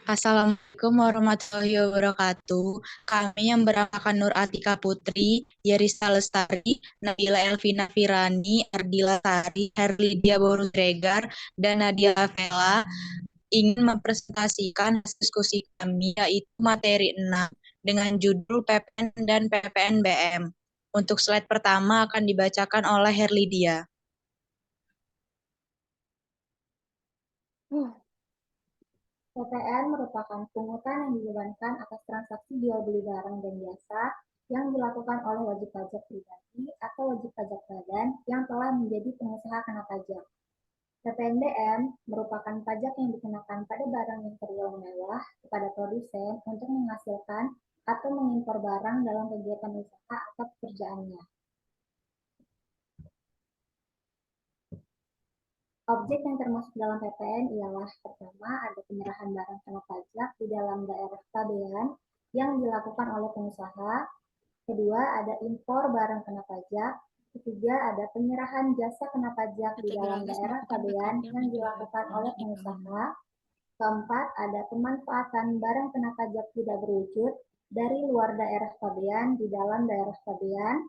Assalamualaikum warahmatullahi wabarakatuh. Kami yang bernamakan Nur Atika Putri, Yerista Lestari, Nabila Elvina Firani, Ardila Sari, Herlidia Borutregar, dan Nadia Vela ingin mempresentasikan hasil diskusi kami, yaitu materi 6 dengan judul PPN dan PPNBM. Untuk slide pertama akan dibacakan oleh Herlidia. PPN merupakan pungutan yang dibebankan atas transaksi jual beli barang dan jasa yang dilakukan oleh wajib pajak pribadi atau wajib pajak badan yang telah menjadi pengusaha kena pajak. PPNBM merupakan pajak yang dikenakan pada barang yang tergolong mewah kepada produsen untuk menghasilkan atau mengimpor barang dalam kegiatan usaha atau pekerjaannya. Objek yang termasuk dalam PPN ialah pertama, ada penyerahan barang kena pajak di dalam daerah pabean yang dilakukan oleh pengusaha. Kedua, ada impor barang kena pajak. Ketiga, ada penyerahan jasa kena pajak di dalam daerah pabean yang dilakukan oleh pengusaha. Keempat, ada pemanfaatan barang kena pajak tidak berwujud dari luar daerah pabean di dalam daerah pabean.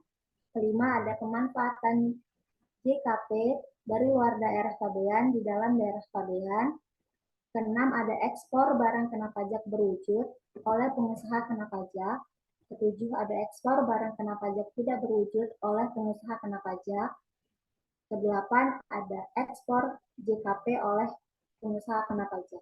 Kelima, ada pemanfaatan JKP dari luar daerah pabean di dalam daerah pabean. Keenam, ada ekspor barang kena pajak berwujud oleh pengusaha kena pajak. Ketujuh, ada ekspor barang kena pajak tidak berwujud oleh pengusaha kena pajak. Kedelapan, ada ekspor JKP oleh pengusaha kena pajak.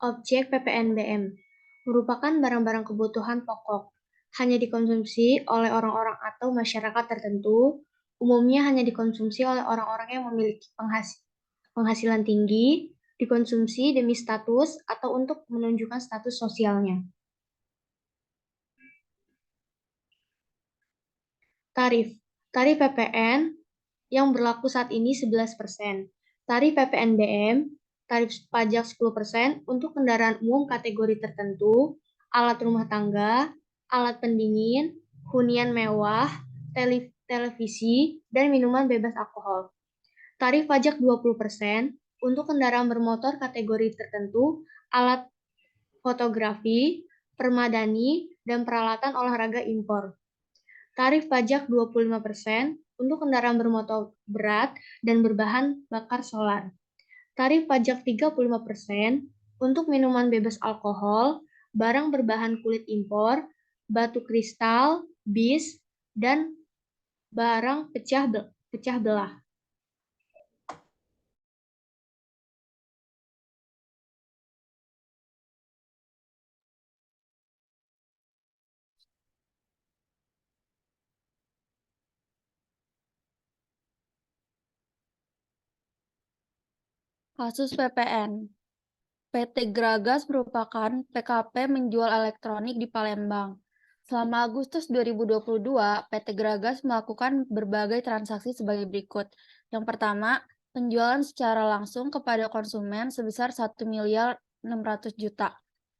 Objek PPNBM merupakan barang-barang kebutuhan pokok, hanya dikonsumsi oleh orang-orang atau masyarakat tertentu, umumnya hanya dikonsumsi oleh orang-orang yang memiliki penghasilan tinggi, dikonsumsi demi status atau untuk menunjukkan status sosialnya. Tarif PPN yang berlaku saat ini 11%. Tarif PPNBM, tarif pajak 10% untuk kendaraan umum kategori tertentu, alat rumah tangga, alat pendingin, hunian mewah, televisi, dan minuman bebas alkohol. Tarif pajak 20% untuk kendaraan bermotor kategori tertentu, alat fotografi, permadani, dan peralatan olahraga impor. Tarif pajak 25% untuk kendaraan bermotor berat dan berbahan bakar solar. Tarif pajak 35% untuk minuman bebas alkohol, barang berbahan kulit impor, batu kristal, bis, dan barang pecah belah. Kasus PPN. PT Gragas merupakan PKP menjual elektronik di Palembang. Selama Agustus 2022, PT Gragas melakukan berbagai transaksi sebagai berikut. Yang pertama, penjualan secara langsung kepada konsumen sebesar 1.600.000.000.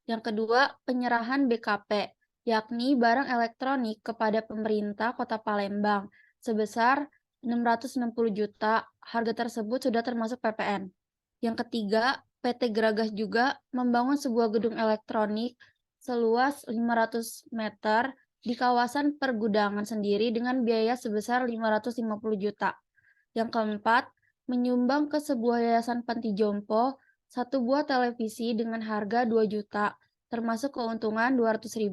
Yang kedua, penyerahan BKP, yakni barang elektronik kepada pemerintah Kota Palembang sebesar 660 juta. Harga tersebut sudah termasuk PPN. Yang ketiga, PT Gragas juga membangun sebuah gedung elektronik seluas 500 meter di kawasan pergudangan sendiri dengan biaya sebesar 550 juta. Yang keempat, menyumbang ke sebuah yayasan panti jompo satu buah televisi dengan harga 2 juta, termasuk keuntungan 200.000.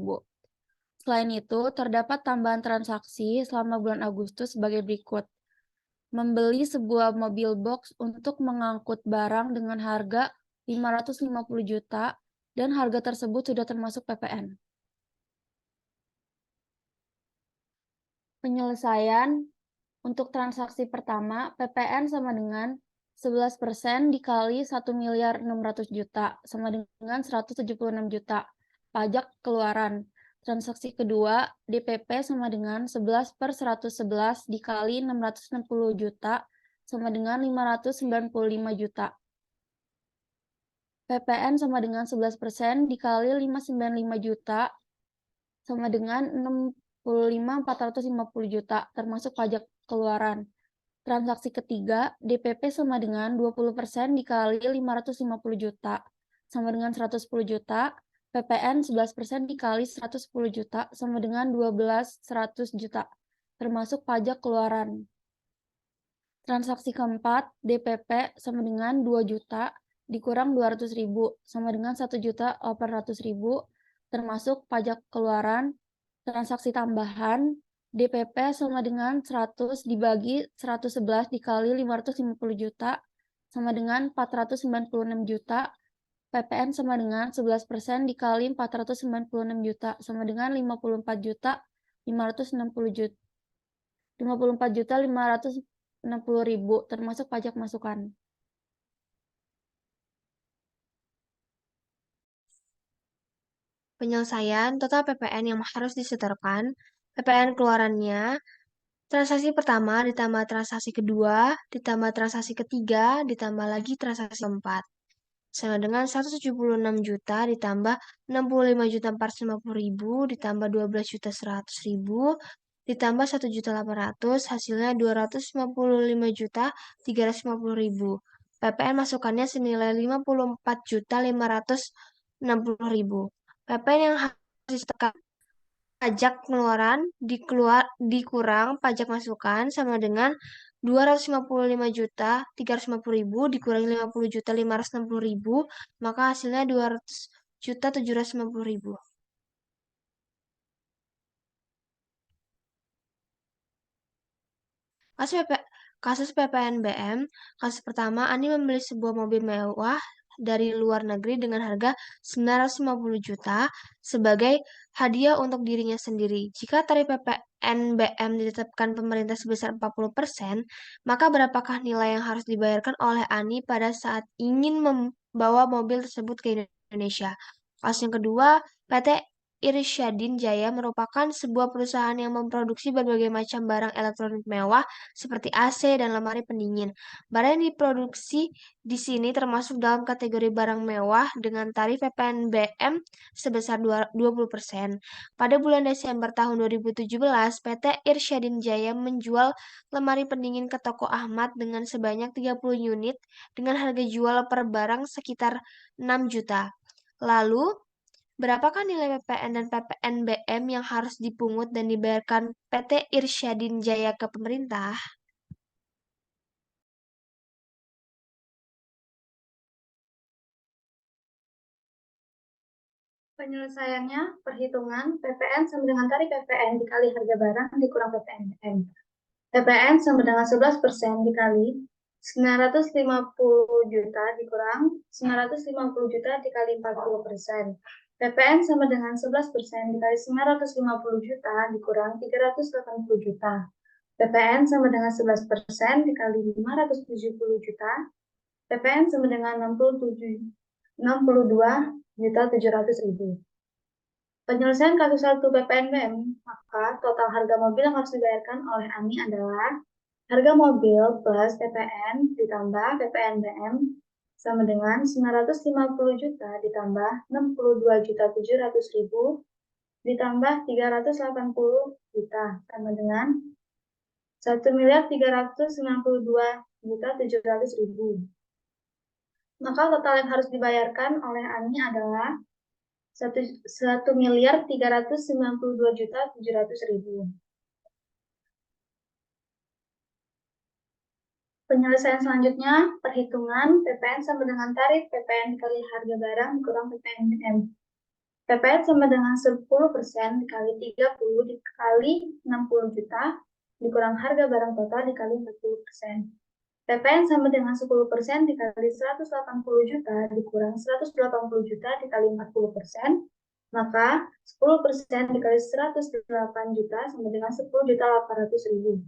Selain itu, terdapat tambahan transaksi selama bulan Agustus sebagai berikut. Membeli sebuah mobil box untuk mengangkut barang dengan harga 550 juta dan harga tersebut sudah termasuk PPN. Penyelesaian untuk transaksi pertama, PPN sama dengan 11% dikali 1.600.000.000 sama dengan 176 juta. Pajak keluaran. Transaksi kedua, DPP sama dengan 11/111 dikali 660 juta sama dengan 595 juta. PPN sama dengan 11% dikali 595 juta sama dengan 65.450 juta, termasuk pajak keluaran. Transaksi ketiga, DPP sama dengan 20% dikali 550 juta, sama dengan 110 juta. PPN 11% dikali 110 juta, sama dengan 100 juta, termasuk pajak keluaran. Transaksi keempat, DPP sama dengan 2 juta, dikurang 200.000, sama dengan 1.800.000, termasuk pajak keluaran. Transaksi tambahan, DPP sama dengan 100 dibagi 111 dikali 550 juta, sama dengan 496 juta. PPN sama dengan 11% dikali 496 juta, sama dengan 54 juta 560 juta. 54 juta 560.000, termasuk pajak masukan. Penyelesaian total PPN yang harus disetorkan, PPN keluarannya, transaksi pertama ditambah transaksi kedua, ditambah transaksi ketiga, ditambah lagi transaksi keempat. Sama dengan 176 juta ditambah 65.450.000 ditambah 12.100.000 ditambah 1.800.000, hasilnya 255.350.000. PPN masukannya senilai 54.560.000. PPN yang harus disetorkan pajak pengeluaran dikurang pajak masukan sama dengan 255.350.000 dikurangi 50.560.000, maka hasilnya 200.750.000. Kasus PPNBM, kasus pertama, Ani membeli sebuah mobil mewah dari luar negeri dengan harga 950 juta sebagai hadiah untuk dirinya sendiri. Jika tarif PPNBM ditetapkan pemerintah sebesar 40%, maka berapakah nilai yang harus dibayarkan oleh Ani pada saat ingin membawa mobil tersebut ke Indonesia? Kasus yang kedua, PT Irsyadin Jaya merupakan sebuah perusahaan yang memproduksi berbagai macam barang elektronik mewah seperti AC dan lemari pendingin. Barang yang diproduksi di sini termasuk dalam kategori barang mewah dengan tarif PPNBM sebesar 20%. Pada bulan Desember tahun 2017, PT Irsyadin Jaya menjual lemari pendingin ke toko Ahmad dengan sebanyak 30 unit dengan harga jual per barang sekitar 6 juta. Lalu, berapakah nilai PPN dan PPNBM yang harus dipungut dan dibayarkan PT Irsyadin Jaya ke pemerintah? Penyelesaiannya, perhitungan PPN sama dengan tarif PPN dikali harga barang dikurang PPNBM. PPN sama dengan 11% dikali 950 juta dikurang 950 juta dikali 40%. PPN sama dengan 11% dikali 950 juta dikurang 380 juta. PPN sama dengan 11% dikali 570 juta. PPN sama dengan 62.700.000. Penyelesaian kasus 1 PPNBM, maka total harga mobil yang harus dibayarkan oleh Ani adalah harga mobil plus PPN ditambah PPNBM sama dengan 950 juta ditambah 62.700.000 ditambah 380 juta sama dengan 1.392.700.000. Maka total yang harus dibayarkan oleh Ani adalah 1.392.700.000. Penyelesaian selanjutnya, perhitungan PPN sama dengan tarif PPN dikali harga barang dikurang PPNBM. PPN sama dengan 10% dikali 30 dikali 60 juta dikurang harga barang total dikali 40%. PPN sama dengan 10% dikali 180 juta dikurang 180 juta dikali 40%, maka 10% dikali 108 juta sama dengan 10.800.000.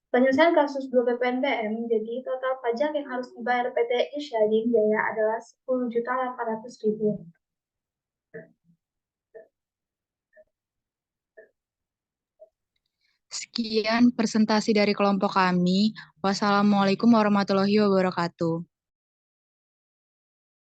Penyelesaian kasus 2 PPNBM, jadi total pajak yang harus dibayar PT Irsyadin Jaya adalah 10.800.000. Sekian presentasi dari kelompok kami. Wassalamualaikum warahmatullahi wabarakatuh.